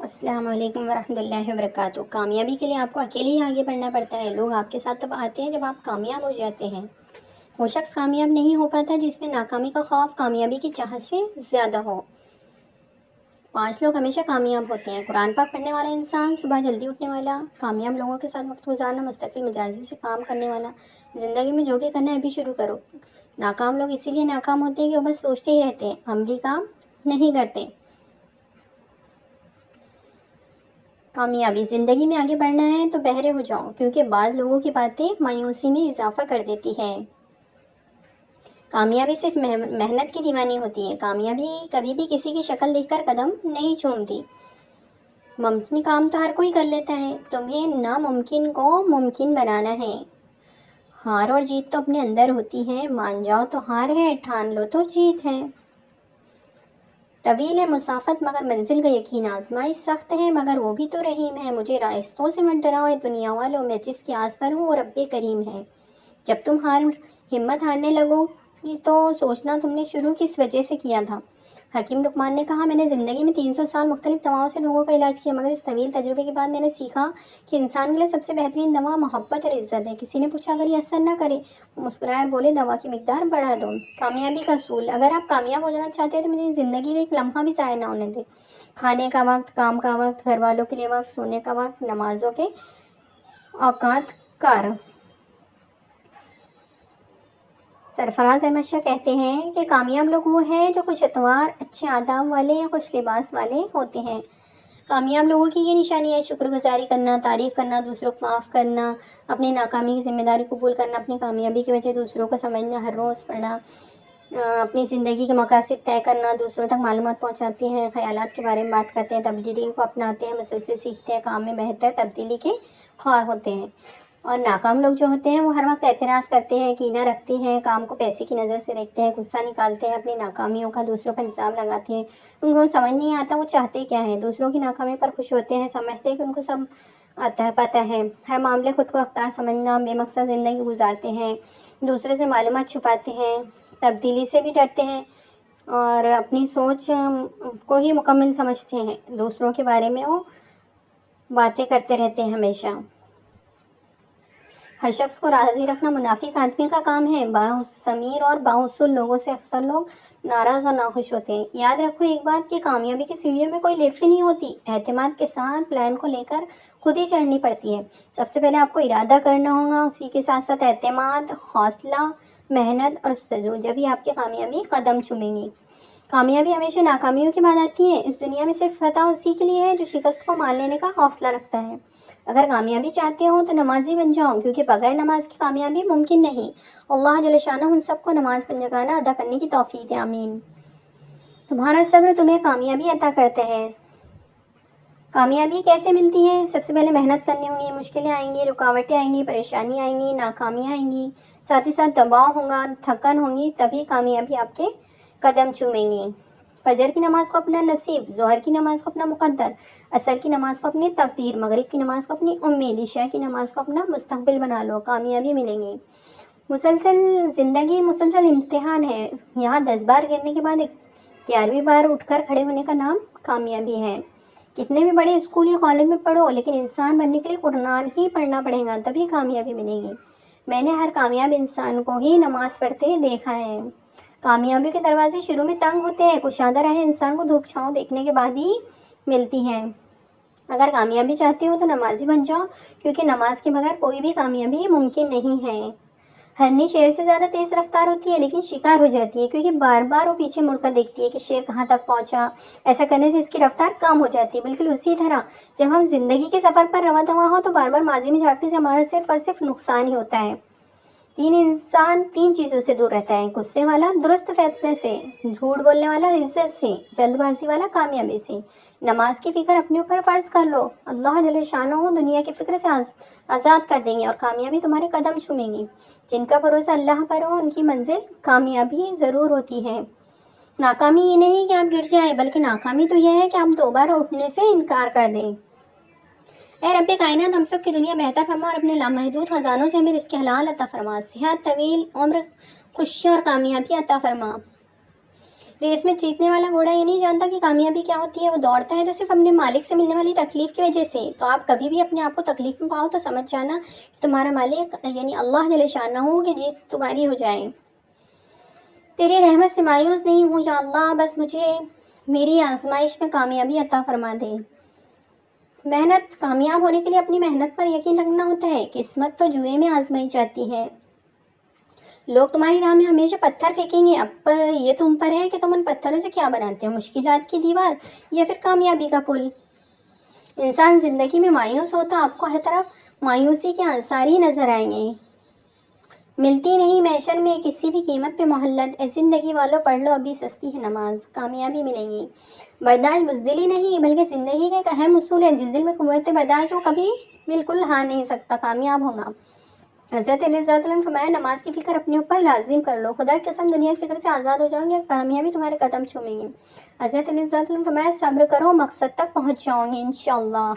السلام علیکم ورحمۃ اللہ وبرکاتہ۔ کامیابی کے لیے آپ کو اکیلے ہی آگے بڑھنا پڑتا ہے۔ لوگ آپ کے ساتھ تب آتے ہیں جب آپ کامیاب ہو جاتے ہیں۔ وہ شخص کامیاب نہیں ہو پاتا جس میں ناکامی کا خوف کامیابی کی چاہت سے زیادہ ہو۔ 5 لوگ ہمیشہ کامیاب ہوتے ہیں: قرآن پاک پڑھنے والا انسان، صبح جلدی اٹھنے والا، کامیاب لوگوں کے ساتھ وقت گزارنا، مستقل مزاجی سے کام کرنے والا۔ زندگی میں جو بھی کرنا ہے ابھی شروع کرو۔ ناکام لوگ اسی لیے ناکام ہوتے ہیں کہ وہ بس سوچتے ہی رہتے ہیں، عملی کام نہیں کرتے۔ کامیابی: زندگی میں آگے بڑھنا ہے تو بہرے ہو جاؤ، کیونکہ بعض لوگوں کی باتیں مایوسی میں اضافہ کر دیتی ہے۔ کامیابی صرف محنت کی دیوانی ہوتی ہے۔ کامیابی کبھی بھی کسی کی شکل دیکھ کر قدم نہیں چومتی۔ ممکن کام تو ہر کوئی کر لیتا ہے، تمہیں ناممکن کو ممکن بنانا ہے۔ ہار اور جیت تو اپنے اندر ہوتی ہے، مان جاؤ تو ہار ہے، ٹھان لو تو جیت ہے۔ طویل ہے مسافت مگر منزل کا یقین، آزمائش سخت ہے مگر وہ بھی تو رحیم ہے۔ مجھے راستوں سے مت ڈراؤ اے دنیا والوں، میں جس کی آس پر ہوں وہ رب کریم ہے۔ جب تم ہمت ہارنے لگو گی تو سوچنا تم نے شروع کس وجہ سے کیا تھا۔ حکیم لقمان نے کہا، میں نے زندگی میں 300 سال مختلف دواؤں سے لوگوں کا علاج کیا، مگر اس طویل تجربے کے بعد میں نے سیکھا کہ انسان کے لیے سب سے بہترین دوا محبت اور عزت ہے۔ کسی نے پوچھا، اگر یہ اثر نہ کرے؟ وہ مسکرائے اور بولے، دوا کی مقدار بڑھا دو۔ کامیابی کا اصول: اگر آپ کامیاب ہو جانا چاہتے ہیں تو مجھے زندگی کا ایک لمحہ بھی ضائع نہ ہونے دیں۔ کھانے کا وقت، کام کا وقت، گھر والوں کے لیے وقت، سونے کا وقت، نمازوں کے اوقات کار۔ سرفراز احمد شاہ کہتے ہیں کہ کامیاب لوگ وہ ہیں جو خوش اتوار، اچھے آداب والے یا خوش لباس والے ہوتے ہیں۔ کامیاب لوگوں کی یہ نشانی ہے: شکر گزاری کرنا، تعریف کرنا، دوسروں کو معاف کرنا، اپنی ناکامی کی ذمہ داری قبول کرنا، اپنی کامیابی کی وجہ دوسروں کو سمجھنا، ہر روز پڑھنا، اپنی زندگی کے مقاصد طے کرنا، دوسروں تک معلومات پہنچاتے ہیں، خیالات کے بارے میں بات کرتے ہیں، تبدیلی کو اپناتے ہیں، مسلسل سیکھتے ہیں، کام میں بہتر تبدیلی کے خواہاں ہوتے ہیں۔ اور ناکام لوگ جو ہوتے ہیں وہ ہر وقت اعتراض کرتے ہیں، کینہ رکھتے ہیں، کام کو پیسے کی نظر سے دیکھتے ہیں، غصہ نکالتے ہیں، اپنی ناکامیوں کا دوسروں پر الزام لگاتے ہیں۔ ان کو سمجھ نہیں آتا وہ چاہتے کیا ہیں۔ دوسروں کی ناکامی پر خوش ہوتے ہیں، سمجھتے ہیں کہ ان کو سب آتا ہے، پتہ ہے۔ ہر معاملے خود کو اختیار سمجھنا، بے مقصد زندگی گزارتے ہیں، دوسرے سے معلومات چھپاتے ہیں، تبدیلی سے بھی ڈرتے ہیں اور اپنی سوچ کو ہی مکمل سمجھتے ہیں۔ دوسروں کے بارے میں وہ باتیں کرتے رہتے ہیں ہمیشہ۔ ہر شخص کو راضی رکھنا منافق آدمی کا کام ہے۔ باضمیر اور بااصول لوگوں سے اکثر لوگ ناراض اور ناخوش ہوتے ہیں۔ یاد رکھو ایک بات کہ کامیابی کی سیڑھیوں میں کوئی لفٹ نہیں ہوتی، اعتماد کے ساتھ پلان کو لے کر خود ہی چڑھنی پڑتی ہے۔ سب سے پہلے آپ کو ارادہ کرنا ہوگا، اسی کے ساتھ ساتھ اعتماد، حوصلہ، محنت اور جستجو، جبھی آپ کی کامیابی قدم چومے گی۔ کامیابی ہمیشہ ناکامیوں کے بعد آتی ہے۔ اس دنیا میں صرف فتح اسی کے لیے ہے جو شکست کو مان لینے کا حوصلہ رکھتا ہے۔ اگر کامیابی چاہتے ہو تو نمازی بن جاؤ، کیونکہ بغیر نماز کی کامیابی ممکن نہیں۔ اللہ جل شانہ ہم سب کو نماز پنجگانہ ادا کرنے کی توفیق دے، آمین۔ تمہارا صبر تمہیں کامیابی عطا کرتا ہے۔ کامیابی کیسے ملتی ہے؟ سب سے پہلے محنت کرنی ہوگی، مشکلیں آئیں گی، رکاوٹیں آئیں گی، پریشانی آئیں گی، ناکامیاں آئیں گی، ساتھ ہی ساتھ دباؤ ہوگا، تھکن ہوگی، تبھی کامیابی آپ کے قدم چومیں گی۔ فجر کی نماز کو اپنا نصیب، ظہر کی نماز کو اپنا مقدر، عصر کی نماز کو اپنی تقدیر، مغرب کی نماز کو اپنی امید، عشاء کی نماز کو اپنا مستقبل بنا لو، کامیابی ملیں گی۔ زندگی مسلسل امتحان ہے۔ یہاں 10 بار گرنے کے بعد 11ویں بار اٹھ کر کھڑے ہونے کا نام کامیابی ہے۔ کتنے بھی بڑے اسکول یا کالج میں پڑھو، لیکن انسان بننے کے لیے قرآن ہی پڑھنا پڑے گا، تبھی کامیابی ملے گی۔ میں نے ہر کامیاب انسان کو ہی نماز پڑھتے دیکھا ہے۔ کامیابی کے دروازے شروع میں تنگ ہوتے ہیں، کشادہ راہیں انسان کو دھوپ چھاؤں دیکھنے کے بعد ہی ملتی ہیں۔ اگر کامیابی چاہتے ہو تو نمازی بن جاؤ، کیونکہ نماز کے بغیر کوئی بھی کامیابی ممکن نہیں ہے۔ ہرنی شیر سے زیادہ تیز رفتار ہوتی ہے لیکن شکار ہو جاتی ہے، کیونکہ بار بار وہ پیچھے مڑ کر دیکھتی ہے کہ شیر کہاں تک پہنچا۔ ایسا کرنے سے اس کی رفتار کم ہو جاتی ہے۔ بالکل اسی طرح جب ہم زندگی کے سفر پر رواں دواں ہو تو بار بار ماضی میں جھانکنے سے ہمارا صرف اور صرف نقصان ہی ہوتا ہے۔ انسان 3 چیزوں سے دور رہتا ہے: غصے والا درست فیصلے سے، جھوٹ بولنے والا عزت سے، جلد بازی والا کامیابی سے۔ نماز کی فکر اپنے اوپر فرض کر لو، اللہ جل شانہ دنیا کی فکر سے آزاد کر دیں گے اور کامیابی تمہارے قدم چومیں گی۔ جن کا بھروسہ اللہ پر ہو ان کی منزل کامیابی ضرور ہوتی ہے۔ ناکامی یہ نہیں کہ آپ گر جائیں، بلکہ ناکامی تو یہ ہے کہ آپ دوبارہ اٹھنے سے انکار کر دیں۔ اے رب کائنات، ہم سب کی دنیا بہتر فرما اور اپنے لامحدود خزانوں سے ہمیں رزق حلال عطا فرما، صحت طویل، عمر، خوشی اور کامیابی عطا فرما۔ ریس میں جیتنے والا گھوڑا یہ نہیں جانتا کہ کامیابی کیا ہوتی ہے، وہ دوڑتا ہے تو صرف اپنے مالک سے ملنے والی تکلیف کی وجہ سے۔ تو آپ کبھی بھی اپنے آپ کو تکلیف میں پاؤ تو سمجھ جانا کہ تمہارا مالک یعنی اللہ جل شانہ کہ جیت تمہاری ہو جائے۔ تیری رحمت سے مایوس نہیں ہوں یا اللہ، بس مجھے میری آزمائش میں کامیابی عطا فرما دے۔ محنت، کامیاب ہونے کے لیے اپنی محنت پر یقین رکھنا ہوتا ہے۔ قسمت تو جوئے میں آزمائی جاتی ہے۔ لوگ تمہاری راہ میں ہمیشہ پتھر پھینکیں گے، اب یہ تم پر ہے کہ تم ان پتھروں سے کیا بناتے ہو، مشکلات کی دیوار یا پھر کامیابی کا پل۔ انسان زندگی میں مایوس ہوتا آپ کو ہر طرف مایوسی کے آثار ہی نظر آئیں گے۔ ملتی نہیں محشر میں کسی بھی قیمت پہ مہلت، اے زندگی والوں پڑھ لو ابھی سستی ہے نماز، کامیابی ملے گی۔ برداشت بزدلی نہیں بلکہ زندگی کا ایک اہم اصول ہے، جس دل میں قوت برداشت ہو کبھی بالکل ہار نہیں سکتا، کامیاب ہوگا۔ حضرت علی رضی اللہ عنہ نے فرمایا نماز کی فکر اپنے اوپر لازم کر لو، خدا کی قسم دنیا کی فکر سے آزاد ہو جاؤ گے اور کامیابی تمہارے قدم چومیں گی۔ حضرت علی رضی اللہ عنہ نے فرمایا صبر کرو، مقصد تک پہنچ جاؤ گے انشاءاللہ۔